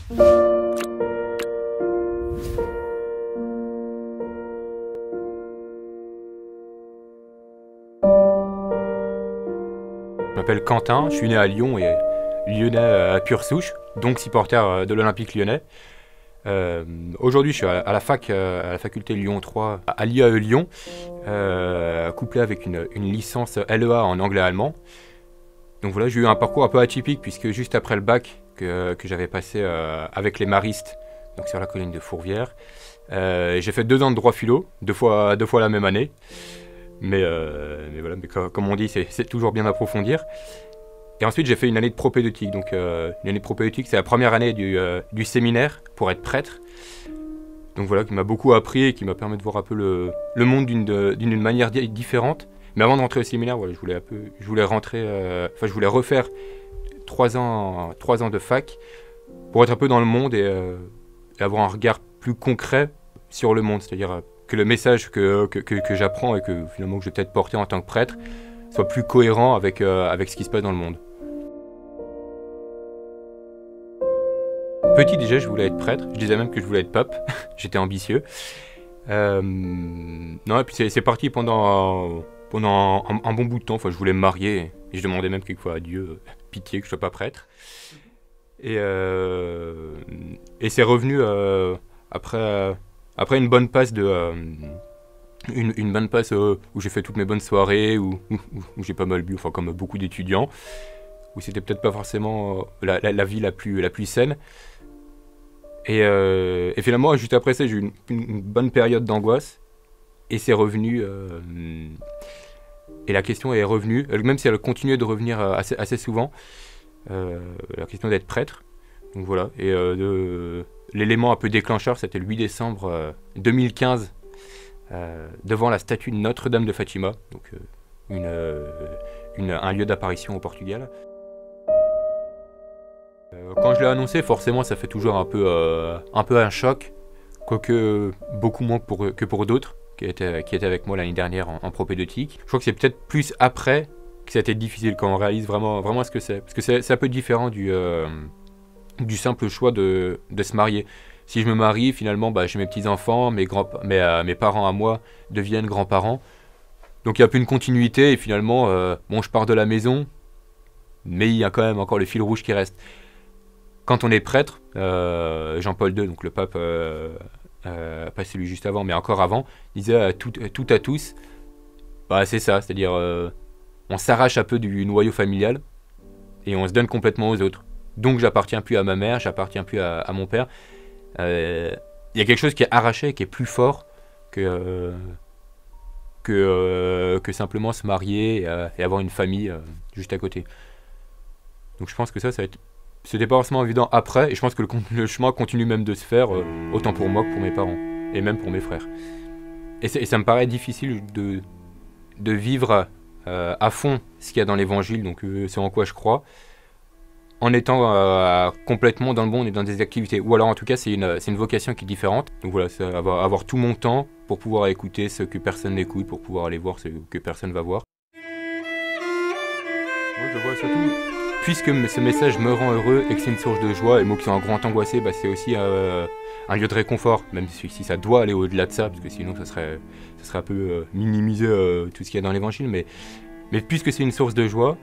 Je m'appelle Quentin, je suis né à Lyon et lyonnais à pure souche, donc supporter de l'Olympique lyonnais. Aujourd'hui, je suis à la fac, à la faculté Lyon 3, à l'IAE Lyon, couplé avec une licence LEA en anglais-allemand. Donc voilà, j'ai eu un parcours un peu atypique puisque juste après le bac que j'avais passé avec les maristes, donc sur la colline de Fourvière, j'ai fait 2 ans de droit philo, deux fois la même année. Mais voilà, comme on dit, c'est toujours bien d'approfondir. Et ensuite, j'ai fait une année de propédeutique. Donc, une année de propédeutique, c'est la première année du séminaire pour être prêtre. Donc voilà, qui m'a beaucoup appris et qui m'a permis de voir un peu le monde d'une manière différente. Mais avant de rentrer au séminaire, voilà, je voulais refaire 3 ans de fac pour être un peu dans le monde et avoir un regard plus concret sur le monde. C'est-à-dire que le message que j'apprends et que finalement que je vais peut-être porter en tant que prêtre soit plus cohérent avec ce qui se passe dans le monde. Petit déjà, je voulais être prêtre, je disais même que je voulais être pape, j'étais ambitieux. Non, et puis c'est parti pendant un bon bout de temps, enfin, je voulais me marier, et je demandais même quelquefois à Dieu, pitié que je sois pas prêtre. Et c'est revenu après une bonne passe une bonne passe où j'ai fait toutes mes bonnes soirées, où j'ai pas mal bu, enfin comme beaucoup d'étudiants, où c'était peut-être pas forcément la vie la plus saine. Et finalement, juste après ça, j'ai eu une bonne période d'angoisse, et c'est revenu. Et la question est revenue, même si elle continuait de revenir assez souvent, la question d'être prêtre. Donc voilà, et l'élément un peu déclencheur, c'était le 8 décembre 2015, devant la statue de Notre-Dame de Fatima, donc un lieu d'apparition au Portugal. Quand je l'ai annoncé, forcément, ça fait toujours un peu un choc, quoique beaucoup moins que pour d'autres qui étaient avec moi l'année dernière en propédeutique. Je crois que c'est peut-être plus après que ça a été difficile, quand on réalise vraiment ce que c'est. Parce que c'est un peu différent du simple choix de se marier. Si je me marie, finalement, j'ai mes petits-enfants, mes parents à moi deviennent grands-parents. Donc il y a plus une continuité, et finalement, je pars de la maison, mais il y a quand même encore le fil rouge qui reste. Quand on est prêtre, Jean-Paul II, donc le pape, pas celui juste avant, mais encore avant, disait tout à tous, c'est ça, c'est-à-dire on s'arrache un peu du noyau familial et on se donne complètement aux autres. Donc j'appartiens plus à ma mère, j'appartiens plus à mon père. Il y a quelque chose qui est arraché, qui est plus fort que simplement se marier et avoir une famille juste à côté. Donc je pense que c'était pas forcément évident après, et je pense que le chemin continue même de se faire, autant pour moi que pour mes parents, et même pour mes frères. Et ça me paraît difficile de vivre à fond ce qu'il y a dans l'évangile, donc c'est en quoi je crois, en étant complètement dans le monde et dans des activités. Ou alors en tout cas c'est une vocation qui est différente. Donc voilà, c'est avoir tout mon temps pour pouvoir écouter ce que personne n'écoute, pour pouvoir aller voir ce que personne va voir. Moi je vois surtout, puisque ce message me rend heureux et que c'est une source de joie, et moi qui suis un grand angoissé, c'est aussi un lieu de réconfort, même si ça doit aller au-delà de ça, parce que sinon ça serait un peu minimiser tout ce qu'il y a dans l'évangile, mais puisque c'est une source de joie,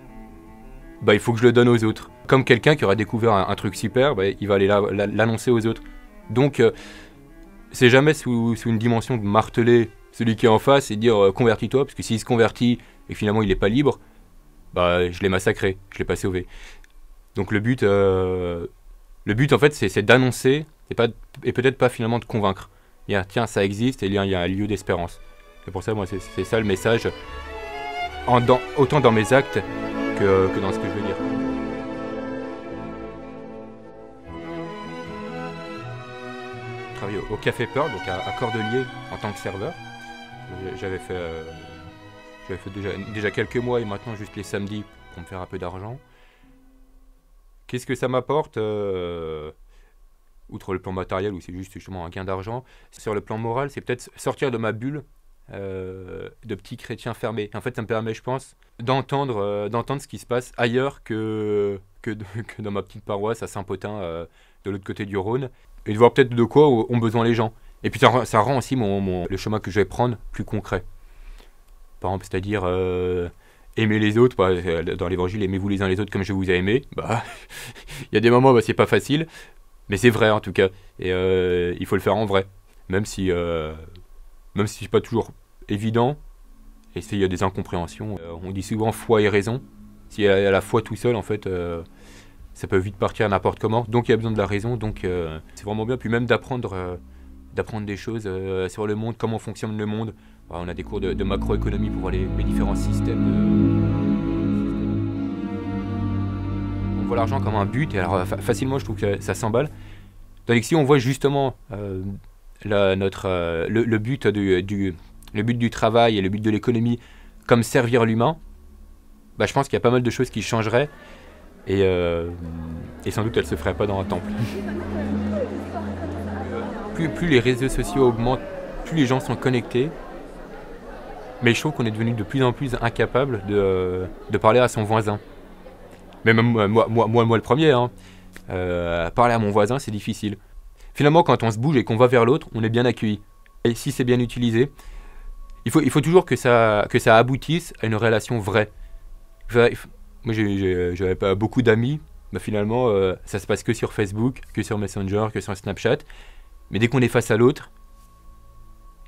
il faut que je le donne aux autres. Comme quelqu'un qui aura découvert un truc super, il va aller l'annoncer aux autres. Donc c'est jamais sous une dimension de marteler celui qui est en face et dire convertis-toi, parce que s'il se convertit et que finalement il n'est pas libre, je l'ai massacré, je l'ai pas sauvé. Donc le but en fait c'est d'annoncer et peut-être pas finalement de convaincre. Tiens, ça existe, et il y a un lieu d'espérance. C'est pour ça, moi, c'est ça le message, autant dans mes actes que dans ce que je veux dire. Je travaillais au Café Pearl, donc à Cordeliers, en tant que serveur. J'avais fait déjà quelques mois, et maintenant juste les samedis pour me faire un peu d'argent. Qu'est-ce que ça m'apporte outre le plan matériel où c'est juste justement un gain d'argent, sur le plan moral, c'est peut-être sortir de ma bulle de petits chrétiens fermés. En fait, ça me permet, je pense, d'entendre ce qui se passe ailleurs que dans ma petite paroisse à Saint-Potin, de l'autre côté du Rhône, et de voir peut-être de quoi ont besoin les gens. Et puis ça rend aussi le chemin que je vais prendre plus concret. Par exemple, c'est-à-dire aimer les autres. Dans l'évangile, aimez-vous les uns les autres comme je vous ai aimé. Bah, il y a des moments où c'est pas facile, mais c'est vrai en tout cas. Et il faut le faire en vrai. Même si c'est pas toujours évident, et s'il y a des incompréhensions. On dit souvent foi et raison. S'il y a la foi tout seul, en fait, ça peut vite partir n'importe comment. Donc il y a besoin de la raison. Donc c'est vraiment bien. Puis même d'apprendre des choses sur le monde, comment fonctionne le monde. On a des cours de macroéconomie pour voir les différents systèmes. On voit l'argent comme un but, et alors facilement je trouve que ça s'emballe. Tandis que si on voit justement le but du travail et le but de l'économie comme servir l'humain, bah, je pense qu'il y a pas mal de choses qui changeraient, et sans doute elles se feraient pas dans un temple. Plus les réseaux sociaux augmentent, plus les gens sont connectés, mais je trouve qu'on est devenu de plus en plus incapable de parler à son voisin. Mais même moi le premier, hein. Parler à mon voisin, c'est difficile. Finalement, quand on se bouge et qu'on va vers l'autre, on est bien accueilli. Et si c'est bien utilisé, il faut toujours que ça aboutisse à une relation vraie. Moi, j'avais pas beaucoup d'amis, mais finalement, ça se passe que sur Facebook, que sur Messenger, que sur Snapchat. Mais dès qu'on est face à l'autre,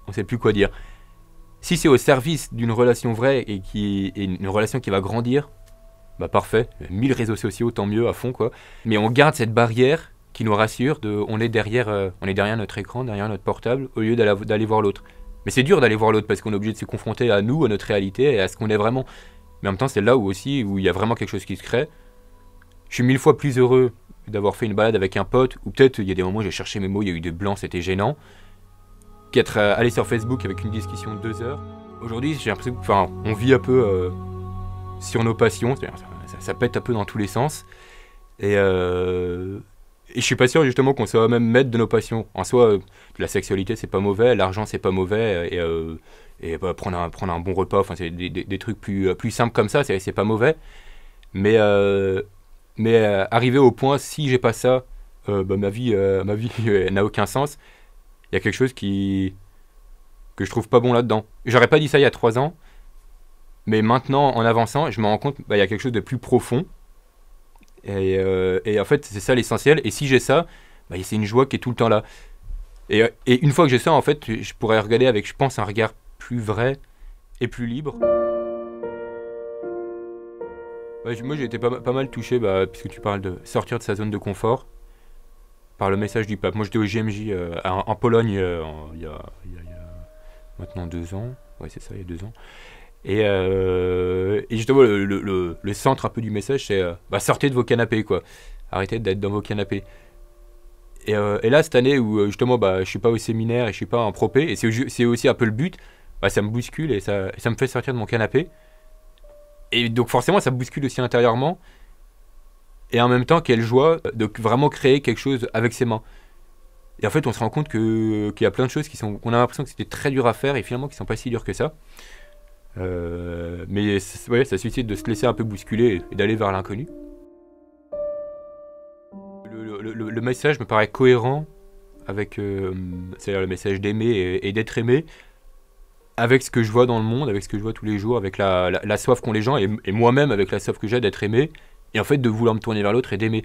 on ne sait plus quoi dire. Si c'est au service d'une relation vraie et une relation qui va grandir, bah parfait, 1000 réseaux sociaux, tant mieux, à fond quoi. Mais on garde cette barrière qui nous rassure, on est derrière notre écran, derrière notre portable, au lieu d'aller voir l'autre. Mais c'est dur d'aller voir l'autre parce qu'on est obligé de se confronter à nous, à notre réalité et à ce qu'on est vraiment. Mais en même temps, c'est là où il y a vraiment quelque chose qui se crée. Je suis 1000 fois plus heureux d'avoir fait une balade avec un pote, ou peut-être il y a des moments où j'ai cherché mes mots, il y a eu des blancs, c'était gênant, qu'être allé sur Facebook avec une discussion de 2 heures. Aujourd'hui, j'ai l'impression qu'on vit un peu sur nos passions, ça pète un peu dans tous les sens. Et je suis pas sûr justement qu'on soit même maître de nos passions. En soi, la sexualité c'est pas mauvais, l'argent c'est pas mauvais, et prendre un bon repas, enfin c'est des trucs plus simples comme ça, c'est pas mauvais. Mais arriver au point, si j'ai pas ça, ma vie n'a aucun sens. Il y a quelque chose que je trouve pas bon là-dedans. J'aurais pas dit ça il y a 3 ans, mais maintenant, en avançant, je me rends compte qu'il y a quelque chose de plus profond. Et en fait, c'est ça l'essentiel. Et si j'ai ça, c'est une joie qui est tout le temps là. Et une fois que j'ai ça, en fait, je pourrais regarder avec, je pense, un regard plus vrai et plus libre. Moi, j'ai été pas mal touché, puisque tu parles de sortir de sa zone de confort, par le message du pape. Moi, j'étais au JMJ en Pologne il y a maintenant 2 ans. Ouais, c'est ça, il y a 2 ans. Et justement, le centre un peu du message, c'est sortez de vos canapés, quoi. Arrêtez d'être dans vos canapés. Et là, cette année où justement, je suis pas au séminaire et je suis pas en propé, et c'est aussi un peu le but, ça me bouscule et ça me fait sortir de mon canapé. Et donc forcément, ça me bouscule aussi intérieurement. Et en même temps, quelle joie de vraiment créer quelque chose avec ses mains. Et en fait, on se rend compte qu'il y a plein de choses qu'on a l'impression que c'était très dur à faire et finalement qui sont pas si dures que ça. Mais ça suscite de se laisser un peu bousculer et d'aller vers l'inconnu. Le message me paraît cohérent avec c'est-à-dire le message d'aimer et d'être aimé, avec ce que je vois dans le monde, avec ce que je vois tous les jours, avec la soif qu'ont les gens, et moi-même avec la soif que j'ai d'être aimé, et en fait de vouloir me tourner vers l'autre et d'aimer.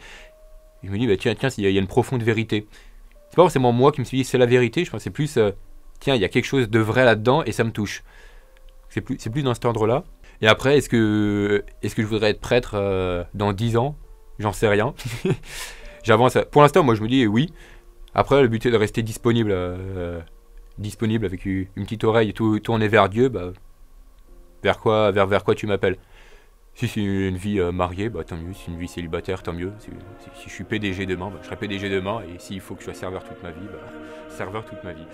Je me dis, tiens, il y a une profonde vérité. C'est pas forcément moi qui me suis dit c'est la vérité, je pense que c'est plus, tiens, il y a quelque chose de vrai là-dedans et ça me touche. C'est plus dans cet ordre-là. Et après, est-ce que je voudrais être prêtre dans 10 ans? J'en sais rien. J'avance. Pour l'instant, moi, je me dis oui. Après, le but est de rester disponible avec une petite oreille tournée vers Dieu. Vers quoi tu m'appelles? Si c'est une vie mariée, tant mieux. Si c'est une vie célibataire, tant mieux. Si je suis PDG demain, je serai PDG demain. Et s'il faut que je sois serveur toute ma vie, serveur toute ma vie.